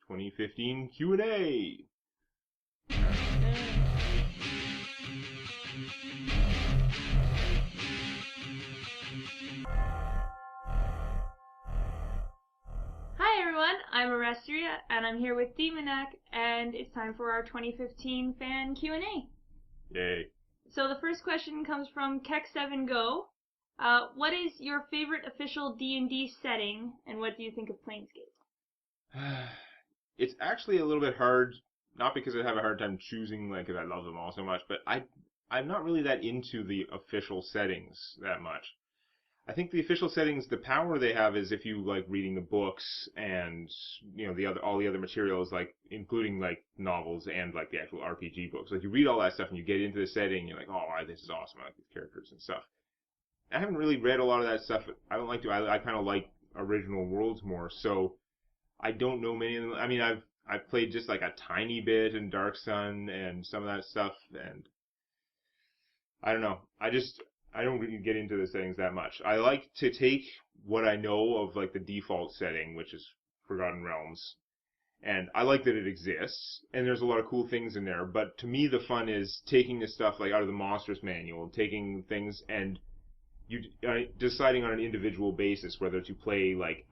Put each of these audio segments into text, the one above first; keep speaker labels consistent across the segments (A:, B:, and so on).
A: 2015 Q&A.
B: Hi everyone, I'm ORESTRIA, and I'm here with Demonac, and it's time for our 2015 fan Q&A.
A: Yay.
B: So the first question comes from Keck7Go. What is your favorite official D&D setting, and what do you think of Planescape?
A: It's actually a little bit hard, not because I have a hard time choosing, like, because I love them all so much, but I'm not really that into the official settings that much. I think the official settings, the power they have is if you like reading the books and, you know, all the other materials, like including like novels and like the actual RPG books. Like you read all that stuff and you get into the setting, and you're like, oh, this is awesome. I like these characters and stuff. I haven't really read a lot of that stuff. I don't like to. I kind of like original worlds more, so I don't know many of them. I mean, I've played just like a tiny bit in Dark Sun and some of that stuff, and I don't know. I don't really get into the settings that much. I like to take what I know of like the default setting, which is Forgotten Realms, and I like that it exists, and there's a lot of cool things in there. But to me, the fun is taking the stuff like out of the Monstrous Manual, taking things and you deciding on an individual basis whether to play like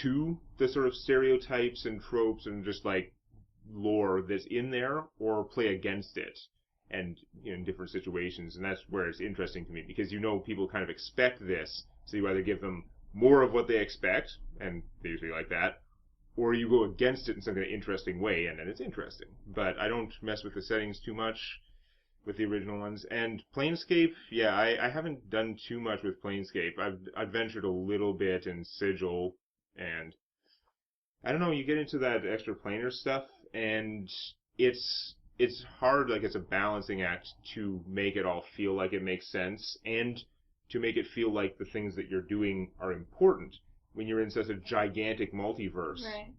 A: to the sort of stereotypes and tropes and just like lore that's in there, or play against it and in different situations. And that's where it's interesting to me, because people kind of expect this, so you either give them more of what they expect, and they usually like that, or you go against it in some kind of interesting way, and then it's interesting. But I don't mess with the settings too much with the original ones. And Planescape, yeah, I haven't done too much with Planescape. I've ventured a little bit in Sigil, and I don't know, you get into that extra planar stuff, and it's hard, like it's a balancing act to make it all feel like it makes sense, and to make it feel like the things that you're doing are important when you're in such a gigantic multiverse.
B: Right.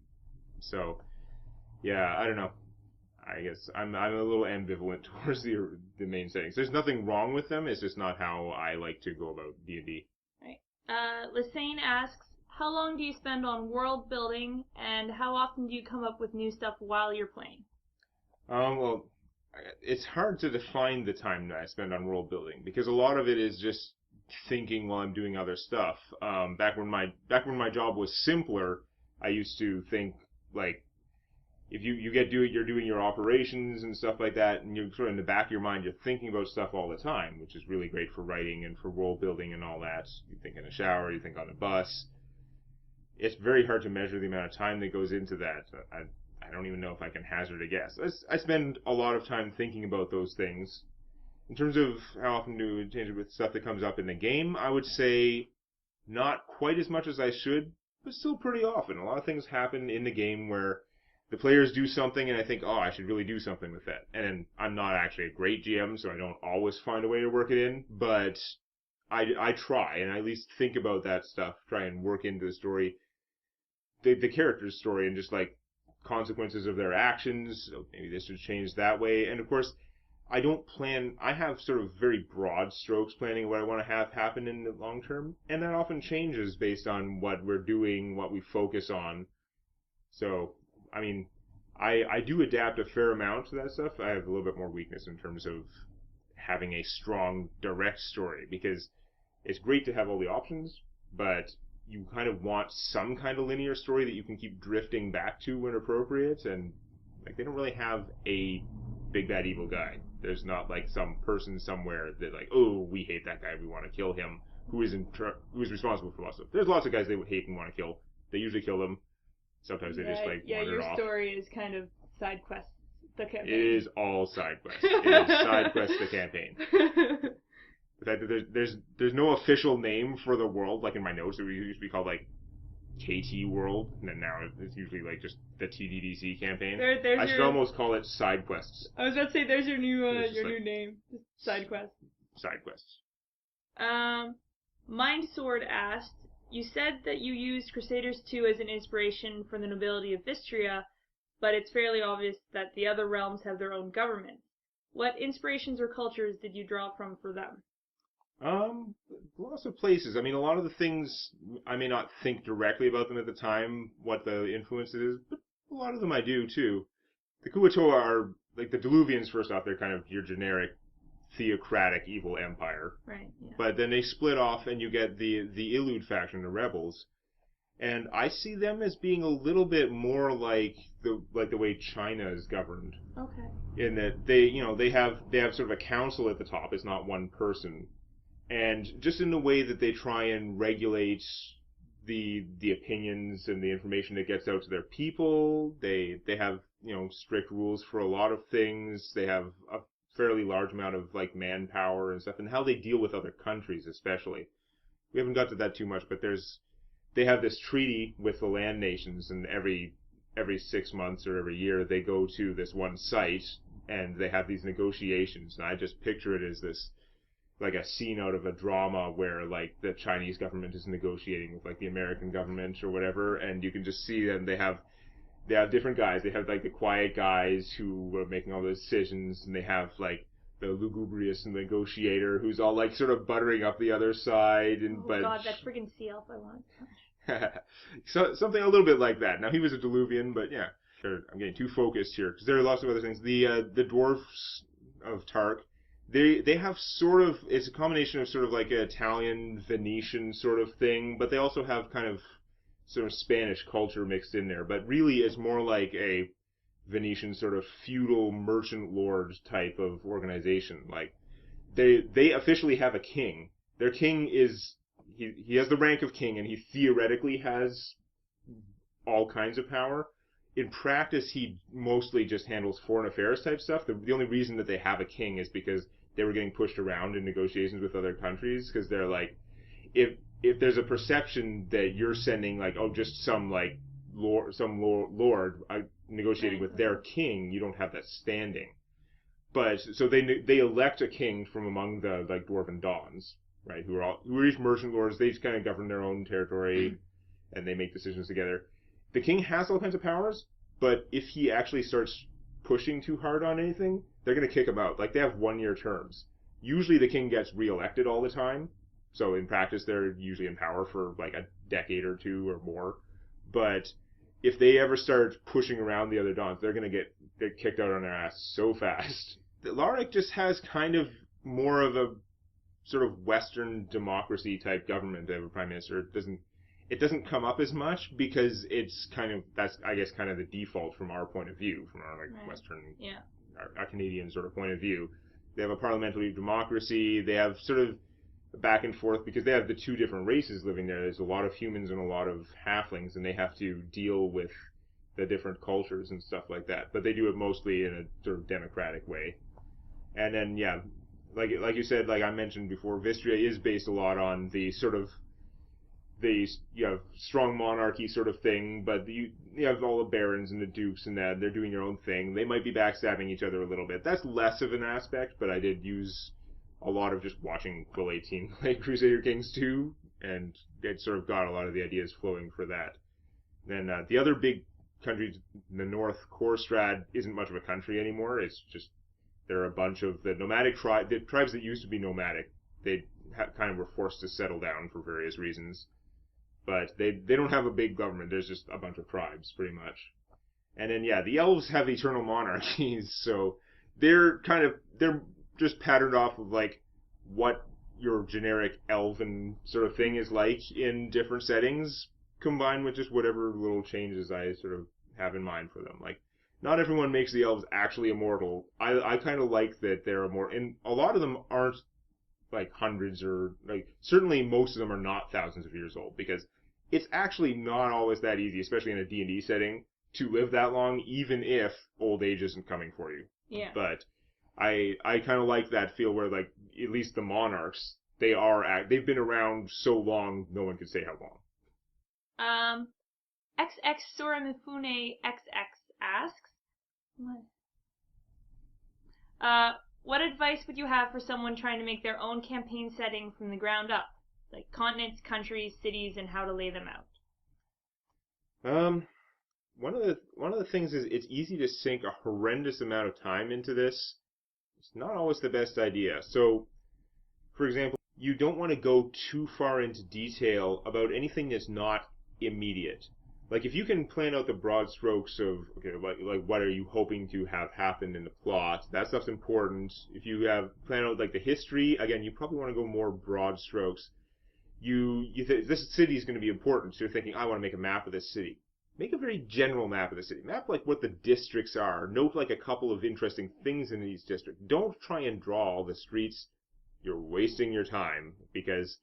A: So, yeah, I don't know. I guess I'm a little ambivalent towards the main settings. There's nothing wrong with them. It's just not how I like to go about D&D.
B: Right. Lysane asks, how long do you spend on world building, and how often do you come up with new stuff while you're playing?
A: Well, it's hard to define the time that I spend on world building, because a lot of it is just thinking while I'm doing other stuff. Back when my job was simpler, I used to think like, if you're doing your operations and stuff like that, and you're sort of in the back of your mind, you're thinking about stuff all the time, which is really great for writing and for world building and all that. You think in the shower, you think on the bus. It's very hard to measure the amount of time that goes into that. I don't even know if I can hazard a guess. I spend a lot of time thinking about those things. In terms of how often do I change it with stuff that comes up in the game, I would say not quite as much as I should, but still pretty often. A lot of things happen in the game where the players do something and I think, oh, I should really do something with that. And I'm not actually a great GM, so I don't always find a way to work it in, but I try, and I at least think about that stuff, try and work into the story, the character's story, and just like consequences of their actions. So maybe this should change that way. And of course, I don't plan, I have sort of very broad strokes planning what I want to have happen in the long term, and that often changes based on what we're doing, what we focus on. So, I mean, I do adapt a fair amount to that stuff. I have a little bit more weakness in terms of having a strong, direct story, because it's great to have all the options, but you kind of want some kind of linear story that you can keep drifting back to when appropriate, and like they don't really have a big bad evil guy. There's not like some person somewhere that like, oh, we hate that guy, we want to kill him, who is responsible for lots of stuff. There's lots of guys they would hate and want to kill. They usually kill them. Sometimes they just like wander
B: your
A: off.
B: story is kind of side quests, the campaign.
A: It is all side quests. It is side quests, the campaign. The fact that there's no official name for the world, like in my notes, it used to be called like KT World, and then now it's usually like just the TDDC campaign. I should almost call it side quests.
B: I was about to say, there's your new new name, side quest.
A: Side quests.
B: Mindsword asked, you said that you used Crusaders 2 as an inspiration for the nobility of Vistria, but it's fairly obvious that the other realms have their own governments. What inspirations or cultures did you draw from for them?
A: Lots of places. I mean, a lot of the things, I may not think directly about them at the time, what the influence is, but A lot of them I do too. The Kuo-toa are like the Diluvians. First off, they're kind of your generic theocratic evil empire.
B: Right. Yeah.
A: But then they split off, and you get the Illud faction, the rebels, and I see them as being a little bit more like the way China is governed.
B: Okay.
A: In that they have sort of a council at the top. It's not one person, and just in the way that they try and regulate the opinions and the information that gets out to their people. They have strict rules for a lot of things. They have a fairly large amount of like manpower and stuff, and how they deal with other countries, especially. We haven't got to that too much, but they have this treaty with the land nations, and every 6 months or every year they go to this one site and they have these negotiations. And I just picture it as this like a scene out of a drama where like the Chinese government is negotiating with like the American government or whatever, and you can just see them. They have different guys. They have like the quiet guys who are making all the decisions, and they have like the lugubrious negotiator who's all like sort of buttering up the other side. And
B: oh God, that friggin' sea elf I want.
A: So something a little bit like that. Now he was a Diluvian, but yeah, sure. I'm getting too focused here because there are lots of other things. The dwarfs of Tark, they have sort of, it's a combination of sort of like an Italian Venetian sort of thing, but they also have kind of sort of Spanish culture mixed in there. But really, it's more like a Venetian sort of feudal merchant lord type of organization. Like they officially have a king. Their king is he has the rank of king, and he theoretically has all kinds of power. In practice, he mostly just handles foreign affairs type stuff. The only reason that they have a king is because they were getting pushed around in negotiations with other countries, because they're like, if there's a perception that you're sending like just some like lord negotiating with their king, you don't have that standing. But so they elect a king from among the like dwarven dons, right? Who are each merchant lords. They just kind of govern their own territory, and they make decisions together. The king has all kinds of powers, but if he actually starts pushing too hard on anything, they're going to kick him out. Like, they have 1-year terms. Usually the king gets reelected all the time, so in practice they're usually in power for like a decade or two or more. But if they ever start pushing around the other dons, they're going to get kicked out on their ass so fast. Larrick just has kind of more of a sort of Western democracy type government. They have a prime minister. It doesn't come up as much because it's kind of, that's I guess kind of the default from our point of view, from our like Western, our Canadian sort of point of view. They have a parliamentary democracy. They have sort of back and forth because they have the two different races living there. There's a lot of humans and a lot of halflings, and they have to deal with the different cultures and stuff like that. But they do it mostly in a sort of democratic way. And then like you said, like I mentioned before, Vistria is based a lot on the sort of strong monarchy sort of thing, but you have all the barons and the dukes and that, they're doing their own thing. They might be backstabbing each other a little bit. That's less of an aspect, but I did use a lot of just watching Quill 18 play Crusader Kings 2, and it sort of got a lot of the ideas flowing for that. Then the other big countries, the North, Korstrad isn't much of a country anymore. It's just, there are a bunch of the nomadic the tribes that used to be nomadic. They kind of were forced to settle down for various reasons. But they don't have a big government. There's just a bunch of tribes, pretty much. And then, the elves have eternal monarchies, so they're just patterned off of, like, what your generic elven sort of thing is like in different settings, combined with just whatever little changes I sort of have in mind for them. Like, not everyone makes the elves actually immortal. I kind of like that they're and a lot of them aren't like hundreds, or like certainly most of them are not thousands of years old, because it's actually not always that easy, especially in a D&D setting, to live that long, even if old age isn't coming for you.
B: Yeah.
A: But I kind of like that feel where, like, at least the monarchs, they've been around so long, no one can say how long.
B: XX Soramifune XX asks, what advice would you have for someone trying to make their own campaign setting from the ground up? Like continents, countries, cities, and how to lay them out.
A: One of the things is it's easy to sink a horrendous amount of time into this. It's not always the best idea. So, for example, you don't want to go too far into detail about anything that's not immediate. like if you can plan out the broad strokes of okay, like what are you hoping to have happen in the plot, that stuff's important. If you have plan out like the history, again, you probably want to go more broad strokes. This city is going to be important, so you're thinking I want to make a map of this city. Make a very general map of the city. Map like what the districts are. Note like a couple of interesting things in each district. Don't try and draw all the streets. You're wasting your time because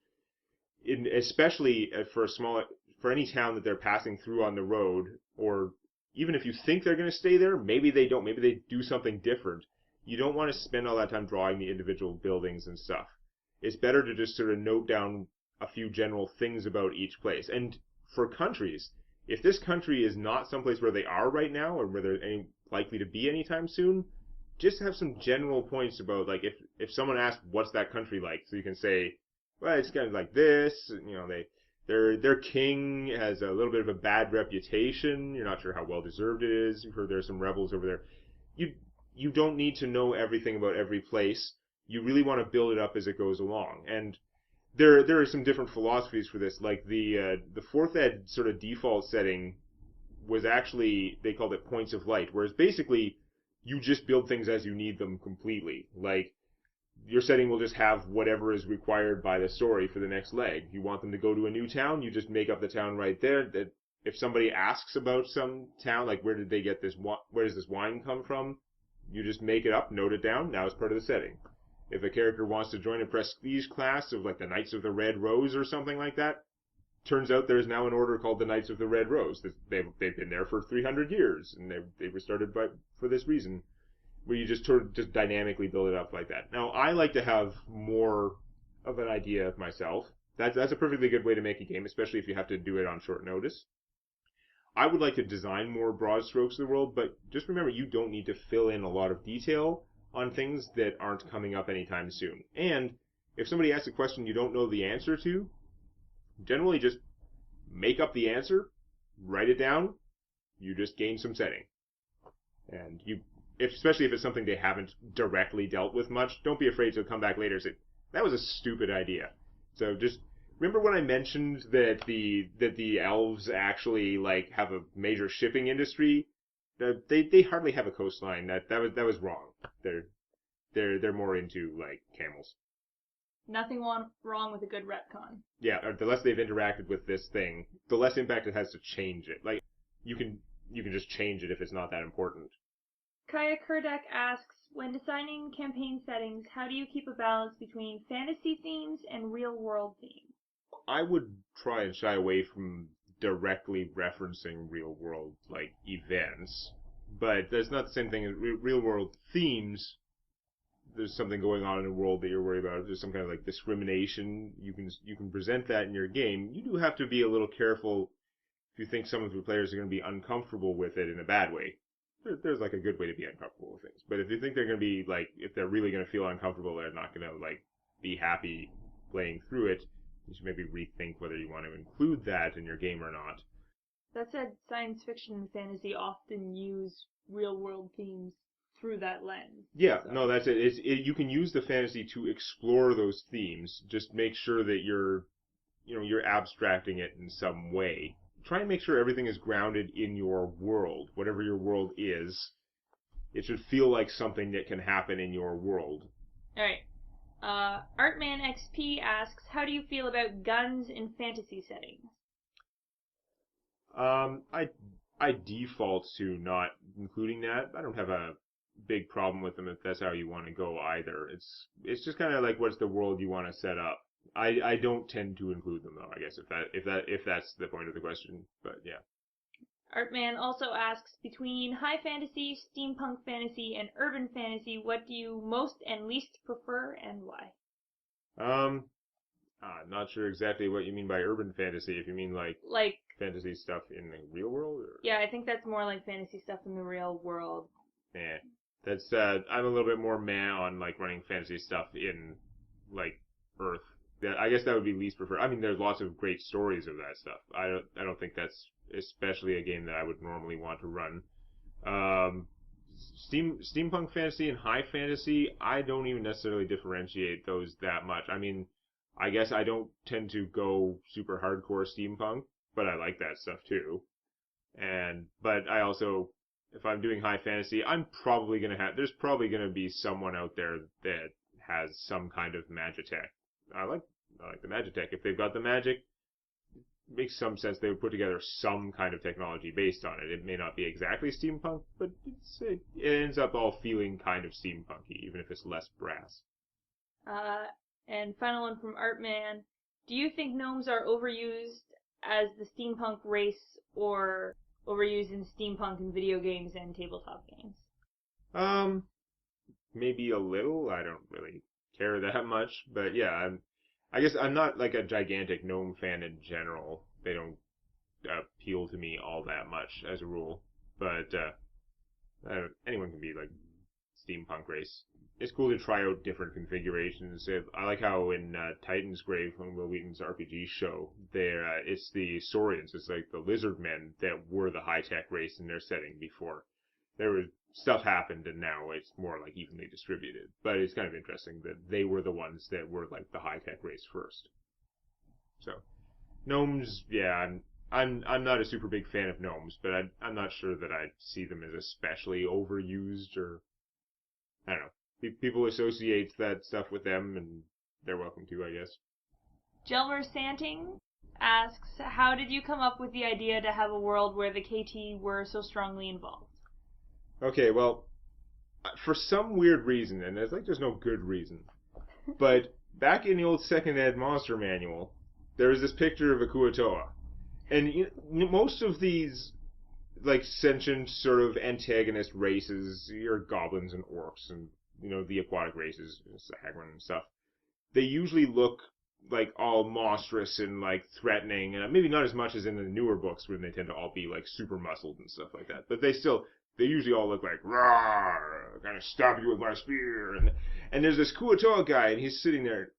A: especially for any town that they're passing through on the road, or even if you think they're going to stay there, maybe they don't. Maybe they do something different. You don't want to spend all that time drawing the individual buildings and stuff. It's better to just sort of note down a few general things about each place. And for countries, if this country is not someplace where they are right now, or where they're likely to be anytime soon, just have some general points about like if someone asks what's that country like, so you can say, well, it's kind of like this. You know, their king has a little bit of a bad reputation. You're not sure how well deserved it is. You've heard there's some rebels over there. You you don't need to know everything about every place. You really want to build it up as it goes along. And there are some different philosophies for this. Like the fourth ed sort of default setting was actually they called it points of light, whereas basically you just build things as you need them completely. Like your setting will just have whatever is required by the story for the next leg. You want them to go to a new town, you just make up the town right there. That if somebody asks about some town, like where did they get this? Where does this wine come from? You just make it up, note it down. Now it's part of the setting. If a character wants to join a prestige class of like the Knights of the Red Rose or something like that, turns out there's now an order called the Knights of the Red Rose. They've been there for 300 years, and they were started for this reason. Where you just sort of just dynamically build it up like that. Now, I like to have more of an idea of myself. That's a perfectly good way to make a game, especially if you have to do it on short notice. I would like to design more broad strokes of the world, but just remember you don't need to fill in a lot of detail on things that aren't coming up anytime soon. And if somebody asks a question you don't know the answer to, generally just make up the answer, write it down, you just gain some setting. And especially if it's something they haven't directly dealt with much, don't be afraid to come back later and say, that was a stupid idea. So just remember when I mentioned that the elves actually like have a major shipping industry? They hardly have a coastline. That was wrong. They're more into like camels.
B: Nothing wrong with a good retcon.
A: Yeah, the less they've interacted with this thing, the less impact it has to change it. Like you can just change it if it's not that important.
B: Kaya Kurdak asks, when designing campaign settings, how do you keep a balance between fantasy themes and real-world themes?
A: I would try and shy away from directly referencing real-world like events, but that's not the same thing as real-world themes. There's something going on in the world that you're worried about. If there's some kind of like discrimination, you can present that in your game. You do have to be a little careful if you think some of your players are going to be uncomfortable with it in a bad way. There's like a good way to be uncomfortable with things. But if you think they're going to be like, if they're really going to feel uncomfortable, they're not going to like be happy playing through it, you should maybe rethink whether you want to include that in your game or not.
B: That said, science fiction and fantasy often use real world themes through that lens.
A: Yeah, so. No, that's it. You can use the fantasy to explore those themes. Just make sure that you're abstracting it in some way. Try and make sure everything is grounded in your world. Whatever your world is, it should feel like something that can happen in your world.
B: Alright. ArtmanXP asks, how do you feel about guns in fantasy settings?
A: I default to not including that. I don't have a big problem with them if that's how you want to go either. It's just kind of like what's the world you want to set up. I don't tend to include them though, I guess if that's the point of the question. But yeah.
B: Artman also asks, between high fantasy, steampunk fantasy, and urban fantasy, what do you most and least prefer and why?
A: I'm not sure exactly what you mean by urban fantasy. If you mean like fantasy stuff in the real world, or?
B: Yeah, I think that's more like fantasy stuff in the real world.
A: Yeah, that's I'm a little bit more meh on like running fantasy stuff in like Earth. Yeah, I guess that would be least preferred. I mean, there's lots of great stories of that stuff. I don't think that's especially a game that I would normally want to run. Steampunk fantasy and high fantasy, I don't even necessarily differentiate those that much. I mean, I guess I don't tend to go super hardcore steampunk, but I like that stuff too. But I also, if I'm doing high fantasy, there's probably gonna be someone out there that has some kind of magitech. I like I like the magitech. If they've got the magic, it makes some sense they would put together some kind of technology based on it. It may not be exactly steampunk, but it ends up all feeling kind of steampunky, even if it's less brass.
B: Uh, and final one from Artman. Do you think gnomes are overused as the steampunk race or overused in steampunk in video games and tabletop games?
A: Um, Maybe a little. I don't really care that much, but yeah, I guess I'm not like a gigantic gnome fan in general. They don't appeal to me all that much as a rule. But anyone can be like steampunk race. It's cool to try out different configurations. I like how in Titan's Grave on Will Wheaton's RPG show, it's the Saurians. It's like the lizard men that were the high tech race in their setting before. There was stuff happened, and now it's more like evenly distributed. But it's kind of interesting that they were the ones that were like the high tech race first. So gnomes, yeah, I'm not a super big fan of gnomes, but I'm not sure that I see them as especially overused or I don't know. People associate that stuff with them, and they're welcome to, I guess.
B: Jelmer Santing asks, how did you come up with the idea to have a world where the KT were so strongly involved?
A: Okay, well, for some weird reason, and there's no good reason, but back in the old second ed monster manual, there was this picture of a Kuatoa, and most of these like sentient sort of antagonist races, your goblins and orcs, and the aquatic races, Sahagrin and stuff. They usually look like all monstrous and like threatening, and maybe not as much as in the newer books when they tend to all be like super muscled and stuff like that. But they usually all look like rawr, gonna stab you with my spear. And there's this Kuatoa guy, and he's sitting there,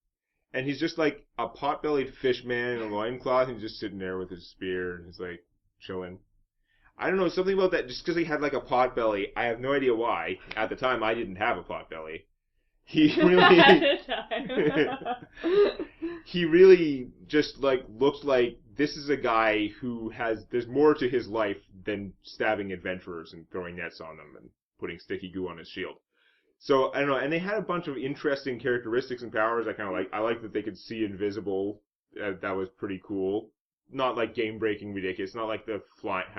A: and he's just like a pot-bellied fish man in a loincloth, and he's just sitting there with his spear, and he's like chilling. I don't know, something about that, just because he had like a pot belly. I have no idea why. At the time, I didn't have a pot belly. He really, he really just like looked like this is a guy there's more to his life than stabbing adventurers and throwing nets on them and putting sticky goo on his shield. So I don't know, and they had a bunch of interesting characteristics and powers. I kind of like. I like that they could see invisible. That was pretty cool. Not like game breaking ridiculous. Not like the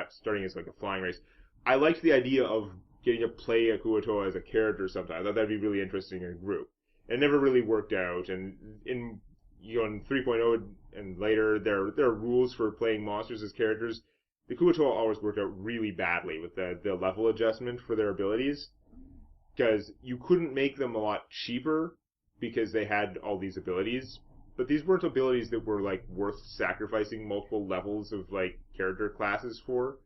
A: starting as like a flying race. I liked the idea of getting to play a Kuatoa as a character sometime. I thought that'd be really interesting in a group. It never really worked out, and in in 3.0 and later, there are rules for playing monsters as characters. The Kuatoa always worked out really badly with the level adjustment for their abilities, because you couldn't make them a lot cheaper because they had all these abilities. But these weren't abilities that were like worth sacrificing multiple levels of like character classes for.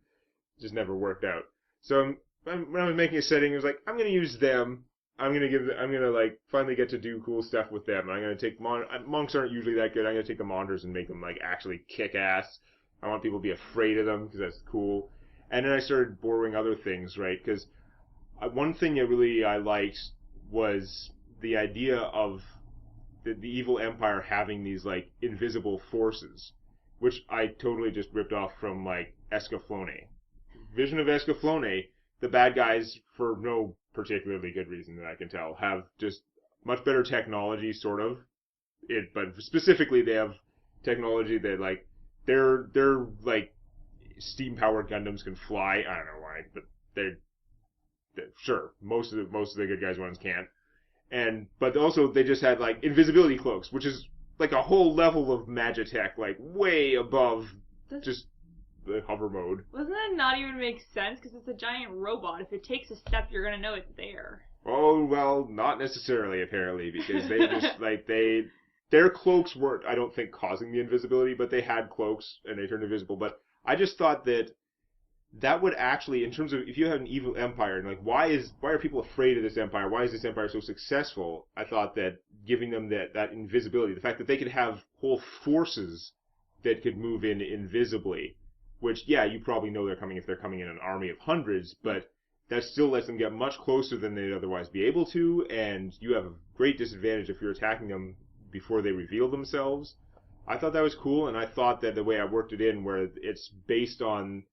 A: It just never worked out. So when I was making a setting, it was like I'm gonna use them. I'm gonna like finally get to do cool stuff with them. I'm gonna take monks aren't usually that good. I'm gonna take the monsters and make them like actually kick ass. I want people to be afraid of them because that's cool. And then I started borrowing other things, right? Because one thing that really I liked was the idea of the evil empire having these like invisible forces, which I totally just ripped off from like Escaflowne. Vision of Escaflowne, the bad guys, for no particularly good reason that I can tell, have just much better technology, sort of. But specifically, they have technology that like their like steam powered Gundams can fly. I don't know why, but they're sure most of the good guys ones can't. But also they just had like invisibility cloaks, which is like a whole level of magitech, like way above just the hover mode.
B: Doesn't that not even make sense? Because it's a giant robot. If it takes a step, you're gonna know it's there.
A: Oh well, not necessarily apparently, because they just like their cloaks weren't, I don't think, causing the invisibility, but they had cloaks and they turned invisible. But I just thought that would actually, in terms of if you have an evil empire, and like why are people afraid of this empire? Why is this empire so successful? I thought that giving them that invisibility, the fact that they could have whole forces that could move in invisibly, which yeah, you probably know they're coming if they're coming in an army of hundreds, but that still lets them get much closer than they'd otherwise be able to, and you have a great disadvantage if you're attacking them before they reveal themselves. I thought that was cool, and I thought that the way I worked it in, where it's based on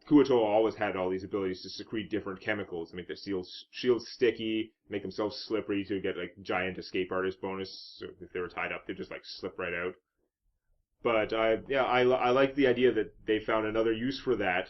A: Kuo-toa always had all these abilities to secrete different chemicals to make their shields sticky, make themselves slippery to get like giant escape artist bonus. So if they were tied up, they'd just like slip right out. But I like the idea that they found another use for that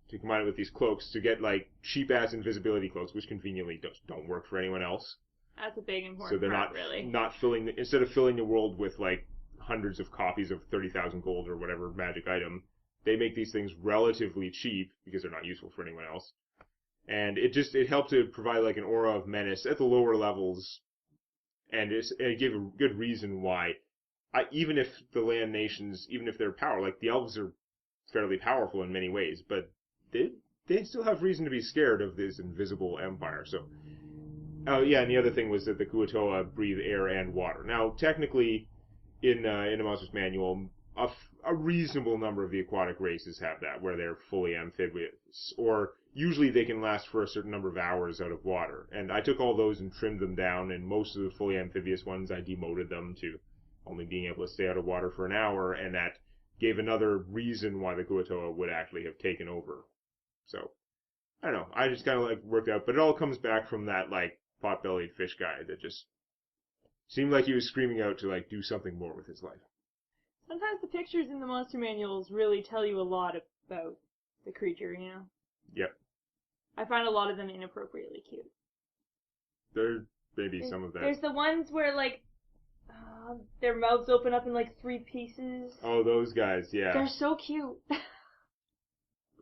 A: to combine it with these cloaks to get like cheap ass invisibility cloaks, which conveniently don't work for anyone else.
B: That's a big
A: So
B: important
A: they're
B: part, really.
A: not filling instead of filling the world with like hundreds of copies of 30,000 gold or whatever magic item, they make these things relatively cheap because they're not useful for anyone else. And it helped to provide like an aura of menace at the lower levels, and it gave a good reason why. Even if the land nations, even if they're power, like the elves are fairly powerful in many ways, but they still have reason to be scared of this invisible empire. So, oh yeah, and the other thing was that the Kuo-toa breathe air and water. Now, technically, in the Monsters Manual, a reasonable number of the aquatic races have that, where they're fully amphibious, or usually they can last for a certain number of hours out of water. And I took all those and trimmed them down, and most of the fully amphibious ones, I demoted them to only being able to stay out of water for an hour, and that gave another reason why the Kuo-toa would actually have taken over. So, I don't know, I just kind of like worked out, but it all comes back from that like pot-bellied fish guy that just seemed like he was screaming out to like do something more with his life.
B: Sometimes the pictures in the monster manuals really tell you a lot about the creature, you know?
A: Yep.
B: I find a lot of them inappropriately cute.
A: There may be some of that.
B: There's the ones where, like, their mouths open up in, like, 3 pieces.
A: Oh, those guys, yeah.
B: They're so cute.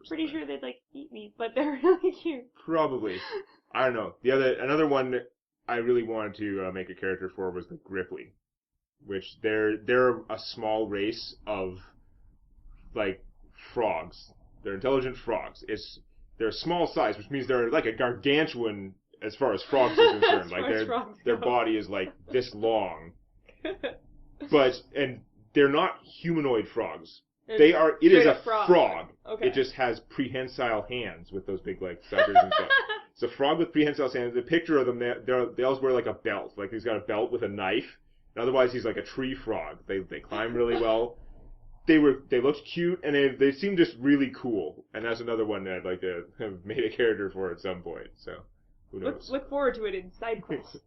B: Pretty sure they'd, like, eat me, but they're really cute.
A: Probably. I don't know. Another one I really wanted to make a character for was the Gripply, which they're a small race of like frogs. They're intelligent frogs. They're a small size, which means they're like a gargantuan as far as frogs are concerned. Like their body is like this long, and they're not humanoid frogs. They are. It is a frog.
B: Okay.
A: It just has prehensile hands with those big like suckers and stuff. It's a frog with prehensile hands. The picture of them, they always wear like a belt. Like he's got a belt with a knife. And otherwise, he's like a tree frog. They climb really well. They looked cute, and they seemed just really cool. And that's another one that I'd like to have made a character for at some point. So who knows?
B: Look forward to it in side quests.